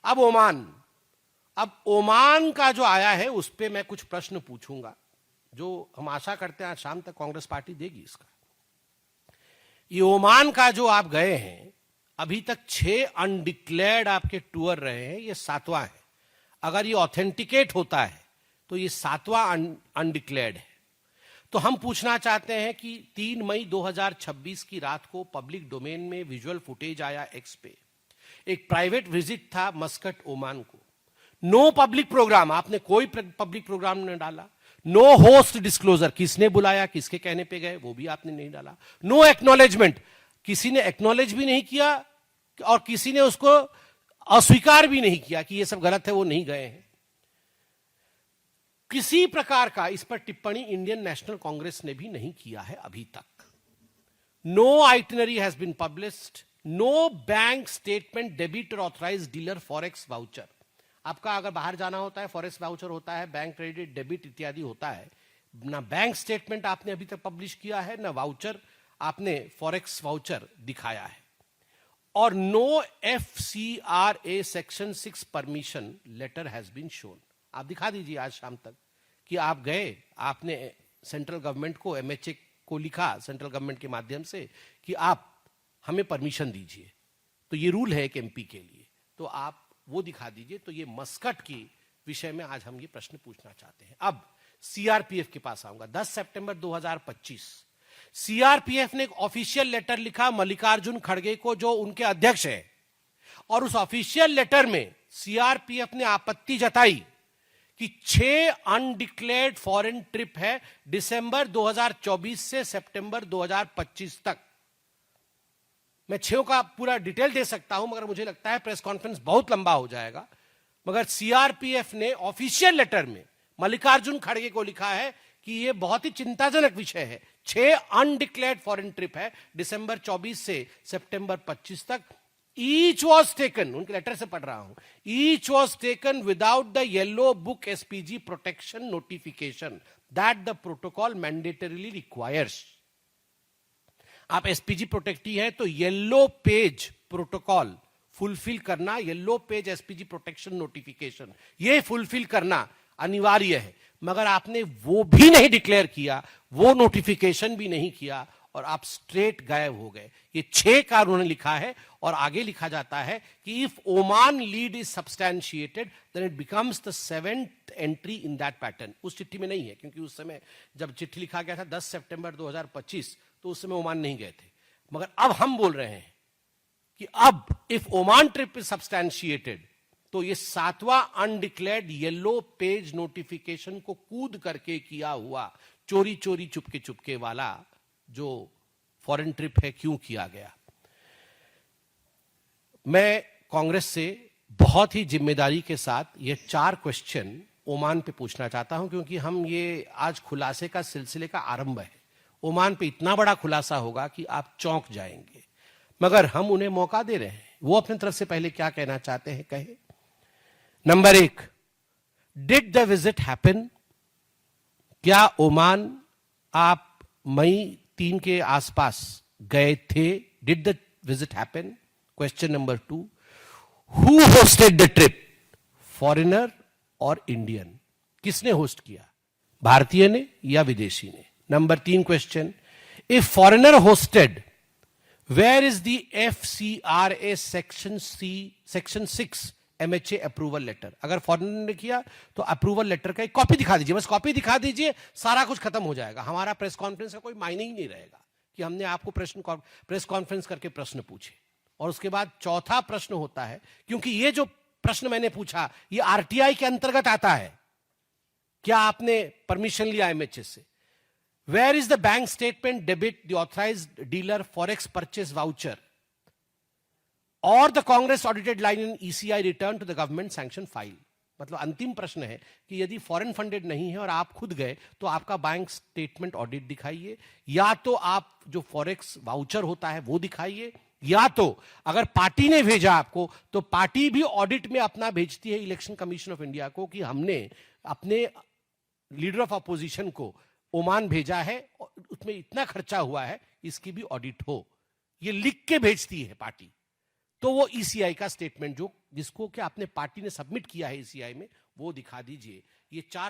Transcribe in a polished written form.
अब ओमान का जो आया है उस पे मैं कुछ प्रश्न पूछूंगा, जो हम आशा करते हैं आज शाम तक कांग्रेस पार्टी देगी इसका। ये ओमान का जो आप गए हैं, अभी तक 6 अनडिक्लेयर्ड आपके टूर रहे हैं, ये 7वां है। अगर ये ऑथेंटिकेट होता है तो ये 7वां अनडिक्लेयर्ड है। तो हम पूछना चाहते हैं कि 3 मई 2026 की रात को पब्लिक डोमेन में विजुअल फुटेज आया एक्स पे, एक प्राइवेट विजिट था मस्कट ओमान को, नो पब्लिक प्रोग्राम, आपने कोई पब्लिक प्रोग्राम नहीं डाला, नो होस्ट डिस्क्लोजर, किसने बुलाया, किसके कहने पे गए वो भी आपने नहीं डाला, नो एक्नॉलेजमेंट, किसी ने एक्नॉलेज भी नहीं किया और किसी ने उसको अस्वीकार भी नहीं किया कि ये सब गलत है, वो नहीं गए हैं। किसी प्रकार का इस पर टिप्पणी इंडियन नेशनल कांग्रेस ने भी नहीं किया है अभी तक। No itinerary has been published, no bank statement debit और ऑथराइज्ड डीलर फॉरेक्स वाउचर। आपका अगर बाहर जाना होता है, फॉरेक्स वाउचर होता है, बैंक क्रेडिट डेबिट इत्यादि होता है, ना बैंक स्टेटमेंट आपने अभी तक पब्लिश किया है, ना वाउचर आपने फॉरेक्स वाउचर दिखाया है, और no FCRA section 6 permission letter has been shown. आप दिखा दीजिए आज शाम तक कि आप गए, आपने सेंट्रल गवर्नमेंट को, MHA को लिखा सेंट्रल गवर्नमेंट के माध्यम से कि आप हमें परमिशन दीजिए। तो ये रूल है एक MP के लिए, तो आप वो दिखा दीजिए। तो ये मस्कट के विषय में आज हम ये प्रश्न पूछना चाहते हैं। अब CRPF के पास आऊंगा। 10 सितंबर 2025 CRPF ने एक ऑफिशियल लेटर लिखा मल्लिकार्जुन खड़गे को, जो उनके अध्यक्ष है, और उस ऑफिशियल लेटर में CRPF ने आपत्ति जताई कि 6 अनडिक्लेयर्ड फॉरेन ट्रिप है दिसंबर 2024 से सितंबर 2025 तक। मैं 6 का पूरा डिटेल दे सकता हूं, मगर मुझे लगता है प्रेस कॉन्फ्रेंस बहुत लंबा हो जाएगा। मगर CRPF ने ऑफिशियल लेटर में मल्लिकार्जुन खड़गे को लिखा है कि यह बहुत ही चिंताजनक विषय है। 6 अनडिक्लेयर्ड फॉरेन ट्रिप है दिसंबर 24 से सितंबर 25 तक। ईच वॉज टेकन, उनके लेटर से पढ़ रहा हूं, each was taken without the yellow book SPG protection notification that the protocol mandatorily requires. आप SPG प्रोटेक्टी है तो येलो पेज प्रोटोकॉल फुलफिल करना, yellow page SPG protection notification, ये फुलफिल करना अनिवार्य है। मगर आपने वो भी नहीं डिक्लेयर किया, वो नोटिफिकेशन भी नहीं किया, और आप स्ट्रेट गायब हो गए। ये 6 का उन्होंने लिखा है, और आगे लिखा जाता है कि if Oman lead is substantiated then it becomes the 7th entry in that pattern. उस चिट्ठी में नहीं है, क्योंकि उस समय जब चिट्ठी लिखा गया था 10 सितंबर 2025, तो उस समय ओमान नहीं गए थे। मगर अब हम बोल रहे हैं कि अब इफ ओमान ट्रिप इज सब्सटैंशिएटेड, तो ये 7वां अनडिक्लेयर्ड येलो पेज नोटिफिकेशन को कूद करके किया हुआ चोरी चोरी चुपके चुपके वाला जो फॉरेन ट्रिप है, क्यों किया गया। मैं कांग्रेस से बहुत ही जिम्मेदारी के साथ ये 4 क्वेश्चन ओमान पे पूछना चाहता हूं, क्योंकि हम ये आज खुलासे का सिलसिले का आरंभ है। ओमान पे इतना बड़ा खुलासा होगा कि आप चौंक जाएंगे, मगर हम उन्हें मौका दे रहे हैं। वो अपनी तरफ से पहले क्या कहना चाहते हैं कहे। Number 1, did the visit happen? क्या ओमान आप मई 3 के आसपास गए थे? Did the visit happen? Question number 2, who hosted the trip? Foreigner और इंडियन? किसने होस्ट किया, भारतीय ने या विदेशी ने? Number 3 question, if foreigner hosted, where is the FCRA section 6 MHA approval letter? अगर फॉरेनर ने किया तो अप्रूवल लेटर का एक कॉपी दिखा दीजिए, बस कॉपी दिखा दीजिए, सारा कुछ खत्म हो जाएगा। हमारा प्रेस कॉन्फ्रेंस का कोई मायने ही नहीं रहेगा कि हमने आपको प्रेस कॉन्फ्रेंस करके प्रश्न पूछे। और उसके बाद चौथा प्रश्न होता है, क्योंकि ये जो प्रश्न मैंने पूछा ये RTI के अंतर्गत आता है, क्या आपने परमिशन लिया MHA से? Where is the bank statement debit the authorized dealer forex purchase voucher or the Congress audited line in ECI return to the government sanction file? मतलब अंतिम प्रश्न है कि यदि फॉरेन फंडेड नहीं है और आप खुद गए तो आपका बैंक स्टेटमेंट ऑडिट दिखाइए, या तो आप जो फॉरेक्स वाउचर होता है वो दिखाइए, या तो अगर पार्टी ने भेजा आपको तो पार्टी भी ऑडिट में अपना भेजती है इलेक्शन कमीशन ऑफ इंडिया को कि हमने अपने लीडर ऑफ अपोजिशन को ओमान भेजा है, उसमें इतना खर्चा हुआ है, इसकी भी ऑडिट हो। ये लिख के भेजती है पार्टी। तो वो ईसीआई का स्टेटमेंट जो जिसको कि आपने पार्टी ने सबमिट किया है ईसीआई में, वो दिखा दीजिए। ये 4